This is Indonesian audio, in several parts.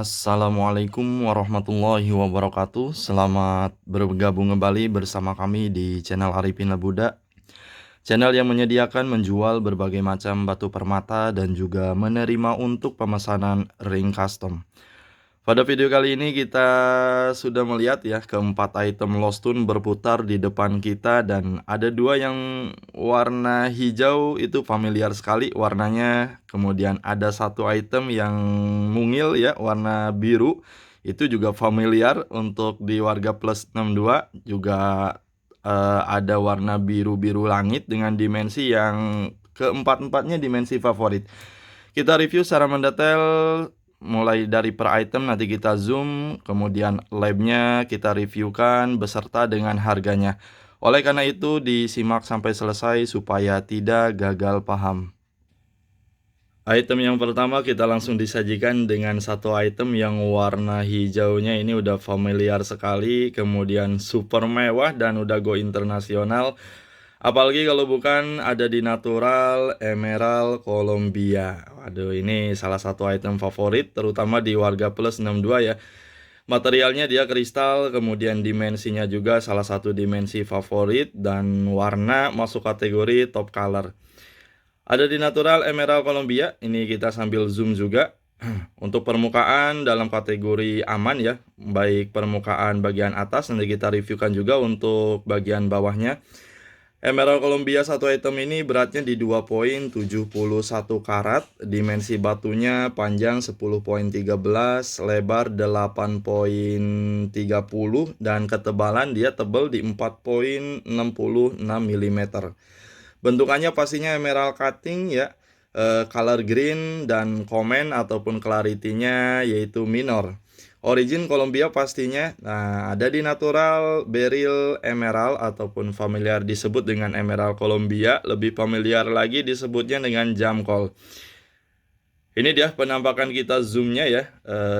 Assalamualaikum warahmatullahi wabarakatuh. Selamat bergabung kembali bersama kami di channel Arifin Lebuda. Channel yang menyediakan menjual berbagai macam batu permata dan juga menerima untuk pemesanan ring custom. Pada video kali ini kita sudah melihat ya keempat item Lost Stone berputar di depan kita, dan ada dua yang warna hijau itu familiar sekali warnanya. Kemudian ada satu item yang mungil ya warna biru, itu juga familiar untuk di warga plus 62. Juga ada warna biru-biru langit dengan dimensi yang keempat-empatnya dimensi favorit. Kita review secara mendetail mulai dari per item, nanti kita zoom, kemudian labnya kita reviewkan beserta dengan harganya. Oleh karena itu disimak sampai selesai supaya tidak gagal paham. Item yang pertama kita langsung disajikan dengan satu item yang warna hijaunya ini udah familiar sekali, kemudian super mewah dan udah go internasional. Apalagi kalau bukan ada di natural Emerald Colombia. Waduh, ini salah satu item favorit terutama di warga plus 62 ya. Materialnya dia kristal, kemudian dimensinya juga salah satu dimensi favorit, dan warna masuk kategori top color. Ada di natural Emerald Colombia, ini kita sambil zoom juga. Untuk permukaan dalam kategori aman ya, baik permukaan bagian atas, nanti kita reviewkan juga untuk bagian bawahnya. Emerald Colombia satu item ini beratnya di 2,71 karat, dimensi batunya panjang 10,13, lebar 8,30, dan ketebalan dia tebal di 4,66 mm. Bentukannya pastinya emerald cutting ya, color green, dan komen ataupun clarity-nya yaitu minor. Origin Colombia pastinya. Nah, ada di natural beryl emerald ataupun familiar disebut dengan Emerald Colombia, lebih familiar lagi disebutnya dengan Jamcol. Ini dia penampakan kita zoomnya ya.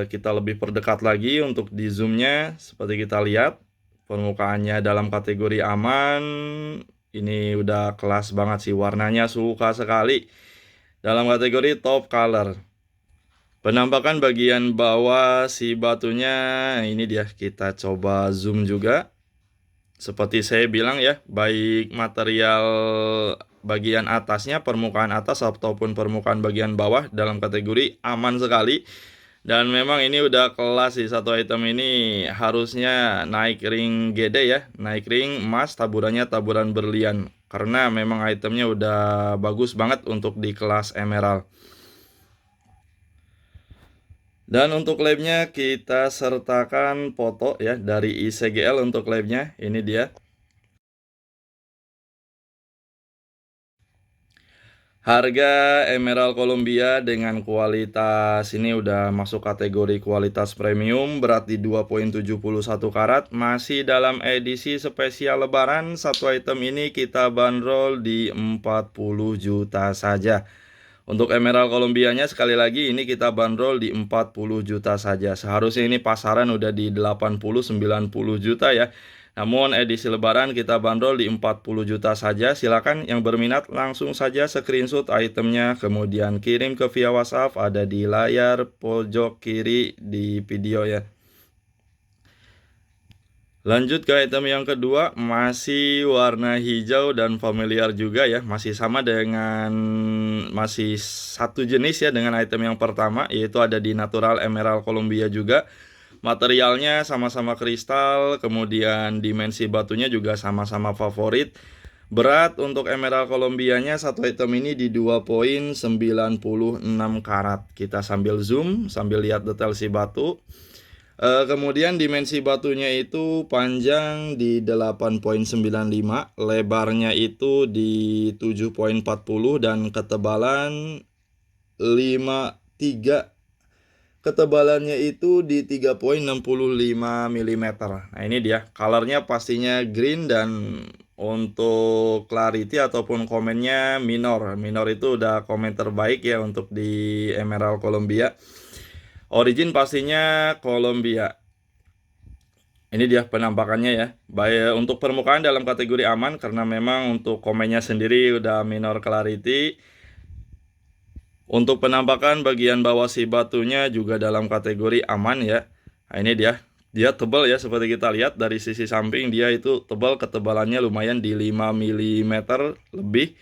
Kita lebih perdekat lagi untuk di zoomnya. Seperti kita lihat permukaannya dalam kategori aman. Ini udah kelas banget sih, warnanya suka sekali. Dalam kategori top color. Penampakan bagian bawah si batunya ini dia, kita coba zoom juga. Seperti saya bilang ya, baik material bagian atasnya, permukaan atas ataupun permukaan bagian bawah dalam kategori aman sekali. Dan memang ini udah kelas sih, satu item ini harusnya naik ring GD ya, naik ring emas, taburannya taburan berlian. Karena memang itemnya udah bagus banget untuk di kelas emerald. Dan untuk labnya kita sertakan foto ya dari ICGL untuk labnya. Ini dia. Harga Emerald Colombia dengan kualitas ini udah masuk kategori kualitas premium, berat di 2,71 karat, masih dalam edisi spesial lebaran. Satu item ini kita bandrol di 40 juta saja. Untuk Emerald Colombianya sekali lagi ini kita bandrol di 40 juta saja. Seharusnya ini pasaran udah di 80-90 juta ya. Namun edisi lebaran kita bandrol di 40 juta saja. Silakan yang berminat langsung saja screenshot itemnya, kemudian kirim ke via WhatsApp, ada di layar pojok kiri di video ya. Lanjut ke item yang kedua, masih warna hijau dan familiar juga ya, masih sama dengan, masih satu jenis ya dengan item yang pertama, yaitu ada di natural Emerald Colombia juga. Materialnya sama-sama kristal, kemudian dimensi batunya juga sama-sama favorit. Berat untuk Emerald Colombianya satu item ini di 2,96 karat. Kita sambil zoom, sambil lihat detail si batu. Kemudian dimensi batunya itu panjang di 8,95, lebarnya itu di 7,40, dan ketebalan 53. Ketebalannya itu di 3,65 mm. Nah, ini dia. Colornya pastinya green, dan untuk clarity ataupun komennya minor. Minor itu udah komen terbaik ya untuk di Emerald Colombia. Origin pastinya Colombia. Ini dia penampakannya ya. Baik untuk permukaan dalam kategori aman karena memang untuk komennya sendiri udah minor clarity. Untuk penampakan bagian bawah si batunya juga dalam kategori aman ya. Nah ini dia tebal ya, seperti kita lihat dari sisi samping dia itu tebal, ketebalannya lumayan di 5 mm lebih.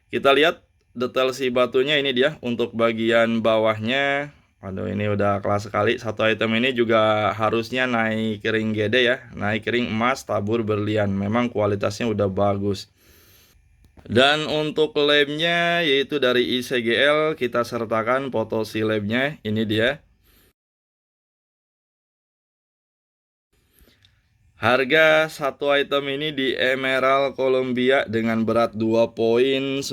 Kita lihat detail si batunya, ini dia untuk bagian bawahnya. Aduh ini udah kelas sekali. Satu item ini juga harusnya naik ring gede ya, naik ring emas tabur berlian. Memang kualitasnya udah bagus. Dan untuk lemnya yaitu dari ICGL, kita sertakan foto si lemnya, ini dia. Harga satu item ini di Emerald Columbia dengan berat 2,96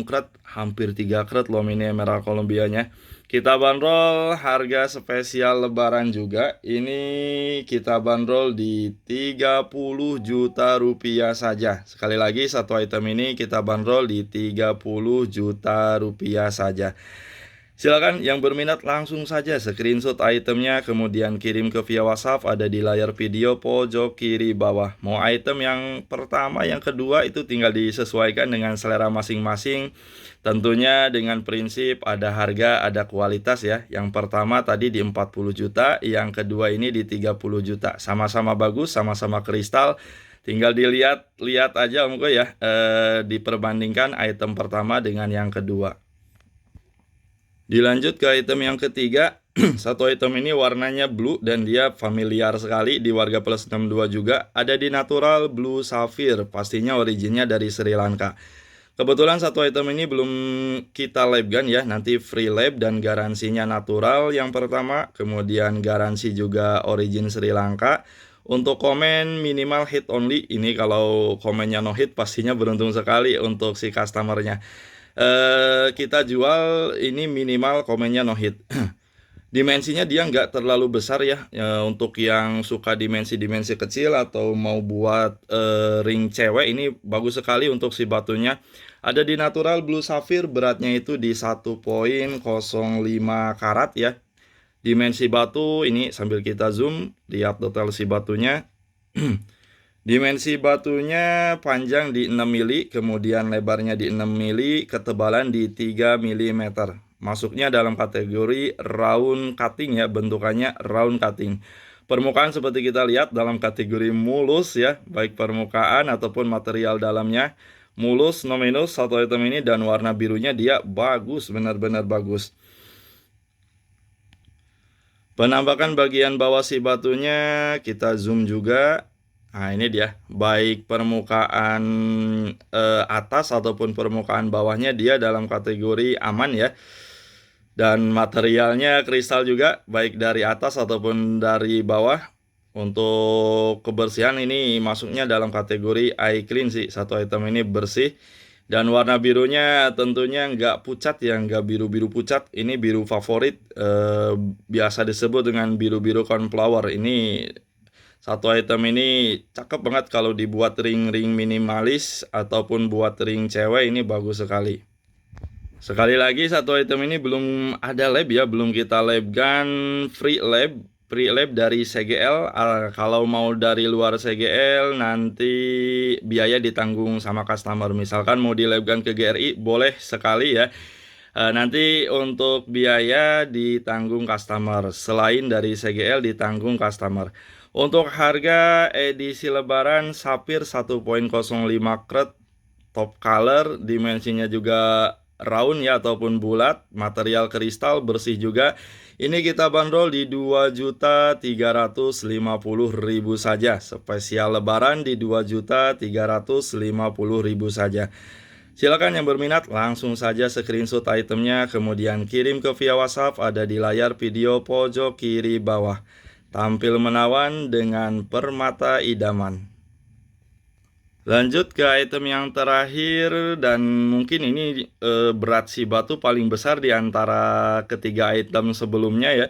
karat, hampir 3 karat loh ini Emerald Columbianya. Kita bandrol harga spesial lebaran juga. Ini kita bandrol di 30 juta rupiah saja. Sekali lagi satu item ini kita bandrol di 30 juta rupiah saja. Silakan yang berminat langsung saja screenshot itemnya kemudian kirim ke via WhatsApp, ada di layar video pojok kiri bawah. Mau item yang pertama, yang kedua itu tinggal disesuaikan dengan selera masing-masing. Tentunya dengan prinsip ada harga, ada kualitas ya. Yang pertama tadi di 40 juta, yang kedua ini di 30 juta. Sama-sama bagus, sama-sama kristal. Tinggal dilihat aja Om Koy ya, diperbandingkan item pertama dengan yang kedua. Dilanjut ke item yang ketiga. Satu item ini warnanya blue dan dia familiar sekali di warga plus 62 juga. Ada di natural blue sapphire, pastinya originnya dari Sri Lanka. Kebetulan satu item ini belum kita labkan ya, nanti free lab dan garansinya natural yang pertama, kemudian garansi juga origin Sri Lanka. Untuk komen minimal hit only, ini kalau komennya no hit pastinya beruntung sekali untuk si customernya. Kita jual ini minimal komennya no hit. Dimensinya dia nggak terlalu besar ya, untuk yang suka dimensi-dimensi kecil atau mau buat ring cewek ini bagus sekali untuk si batunya. Ada di natural blue sapphire, beratnya itu di 1,05 karat ya. Dimensi batu ini sambil kita zoom, lihat detail si batunya. Dimensi batunya panjang di 6 mili, kemudian lebarnya di 6 mili, ketebalan di 3 mm. Masuknya dalam kategori round cutting ya, bentukannya round cutting. Permukaan seperti kita lihat dalam kategori mulus ya, baik permukaan ataupun material dalamnya. Mulus, no minus satu item ini, dan warna birunya dia bagus, benar-benar bagus. Penampakan bagian bawah si batunya kita zoom juga. Nah ini dia, baik permukaan atas ataupun permukaan bawahnya dia dalam kategori aman ya. Dan materialnya kristal juga, baik dari atas ataupun dari bawah. Untuk kebersihan ini masuknya dalam kategori eye clean sih, satu item ini bersih. Dan warna birunya tentunya nggak pucat ya, nggak biru-biru pucat. Ini biru favorit, biasa disebut dengan biru-biru cornflower. Ini satu item ini cakep banget kalau dibuat ring-ring minimalis ataupun buat ring cewek, ini bagus sekali. Sekali lagi satu item ini belum ada lab ya, belum kita labkan, free lab dari CGL. Kalau mau dari luar CGL nanti biaya ditanggung sama customer. Misalkan mau dilabkan ke GRI boleh sekali ya. Nanti untuk biaya ditanggung customer, selain dari CGL ditanggung customer. Untuk harga edisi lebaran sapphire 1,05 karat, top color, dimensinya juga round ya ataupun bulat, material kristal bersih juga. Ini kita bandrol di 2.350.000 saja. Spesial lebaran di 2.350.000 saja. Silakan yang berminat langsung saja screenshot itemnya kemudian kirim ke via WhatsApp, ada di layar video pojok kiri bawah. Tampil menawan dengan permata idaman. Lanjut ke item yang terakhir, dan mungkin ini berat si batu paling besar di antara ketiga item sebelumnya ya.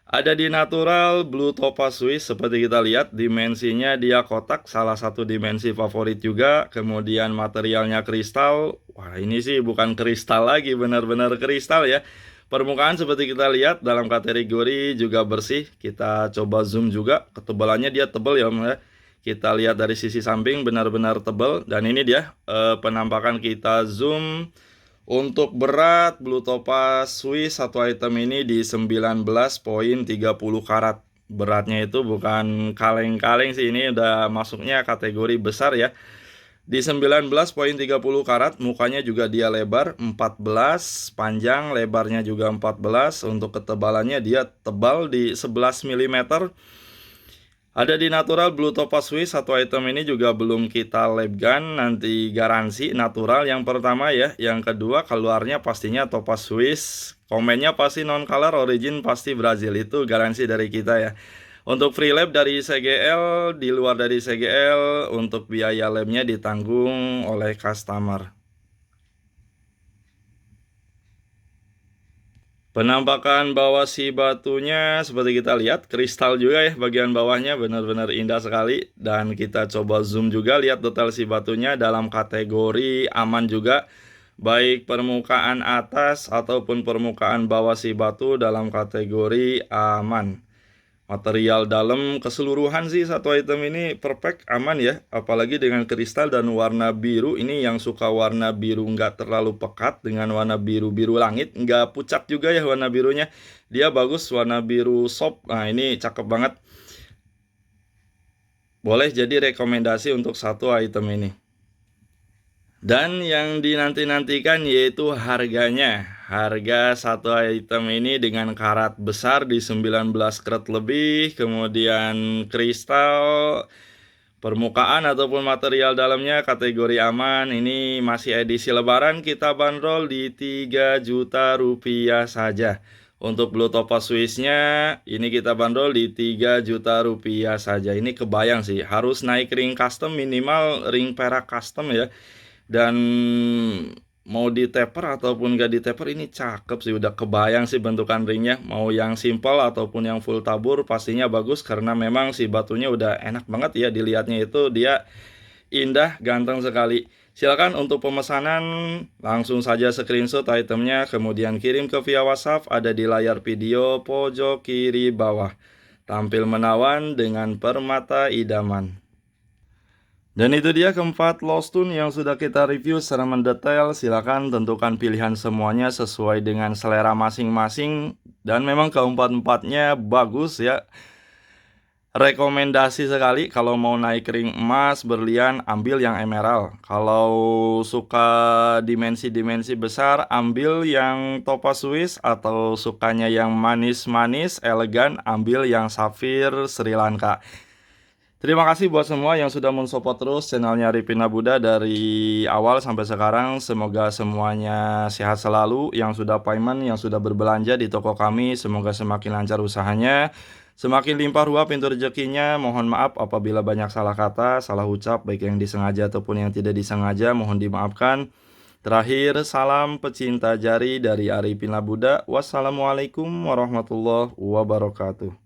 Ada di natural blue topaz Swiss, seperti kita lihat dimensinya dia kotak, salah satu dimensi favorit juga. Kemudian materialnya kristal. Wah ini sih bukan kristal lagi, benar-benar kristal ya. Permukaan seperti kita lihat dalam kategori juga bersih. Kita coba zoom juga, ketebalannya dia tebal ya Om ya. Kita lihat dari sisi samping benar-benar tebal. Dan ini dia penampakan, kita zoom Untuk berat Blue Topaz Swiss satu item ini di 19,30 karat. Beratnya itu bukan kaleng-kaleng sih, ini udah masuknya kategori besar ya. Di 19,30 karat, mukanya juga dia lebar 14, panjang lebarnya juga 14. Untuk ketebalannya dia tebal di 11 mm. Ada di natural Blue Topaz Swiss, satu item ini juga belum kita lab gun, nanti garansi natural yang pertama ya. Yang kedua keluarnya pastinya Topaz Swiss, komennya pasti non color, origin pasti Brazil, itu garansi dari kita ya. Untuk free lab dari CGL, di luar dari CGL, untuk biaya labnya ditanggung oleh customer. Penampakan bawah si batunya seperti kita lihat, kristal juga ya, bagian bawahnya benar-benar indah sekali. Dan kita coba zoom juga, lihat detail si batunya dalam kategori aman juga. Baik permukaan atas ataupun permukaan bawah si batu dalam kategori aman. Material dalam keseluruhan sih satu item ini perfect, aman ya. Apalagi dengan kristal dan warna biru. Ini yang suka warna biru nggak terlalu pekat dengan warna biru-biru langit. Nggak pucat juga ya warna birunya. Dia bagus, warna biru soft. Nah ini cakep banget. Boleh jadi rekomendasi untuk satu item ini. Dan yang dinanti-nantikan yaitu harganya. Harga satu item ini dengan karat besar di 19 karat lebih, kemudian kristal, permukaan ataupun material dalamnya kategori aman. Ini masih edisi lebaran, kita bandrol di 3 juta rupiah saja. Untuk Blue Topaz Swissnya ini kita bandrol di 3 juta rupiah saja. Ini kebayang sih, harus naik ring custom, minimal ring perak custom ya. Dan mau di taper ataupun gak di taper, ini cakep sih, udah kebayang sih bentukan ringnya. Mau yang simple ataupun yang full tabur pastinya bagus, karena memang si batunya udah enak banget ya dilihatnya, itu dia indah, ganteng sekali. Silakan untuk pemesanan langsung saja screenshot itemnya, kemudian kirim ke via WhatsApp, ada di layar video pojok kiri bawah. Tampil menawan dengan permata idaman. Dan itu dia keempat lost tune yang sudah kita review secara mendetail. Silakan tentukan pilihan semuanya sesuai dengan selera masing-masing. Dan memang keempat-empatnya bagus ya. Rekomendasi sekali kalau mau naik ring emas, berlian, ambil yang emerald. Kalau suka dimensi-dimensi besar, ambil yang Topaz Swiss. Atau sukanya yang manis-manis, elegan, ambil yang safir Sri Lanka. Terima kasih buat semua yang sudah mensupport terus channelnya Arifin Labuda dari awal sampai sekarang. Semoga semuanya sehat selalu. Yang sudah payment, yang sudah berbelanja di toko kami, semoga semakin lancar usahanya, semakin limpah ruah pintu rezekinya. Mohon maaf apabila banyak salah kata, salah ucap, baik yang disengaja ataupun yang tidak disengaja, mohon dimaafkan. Terakhir, salam pecinta jari dari Arifin Labuda. Wassalamualaikum warahmatullahi wabarakatuh.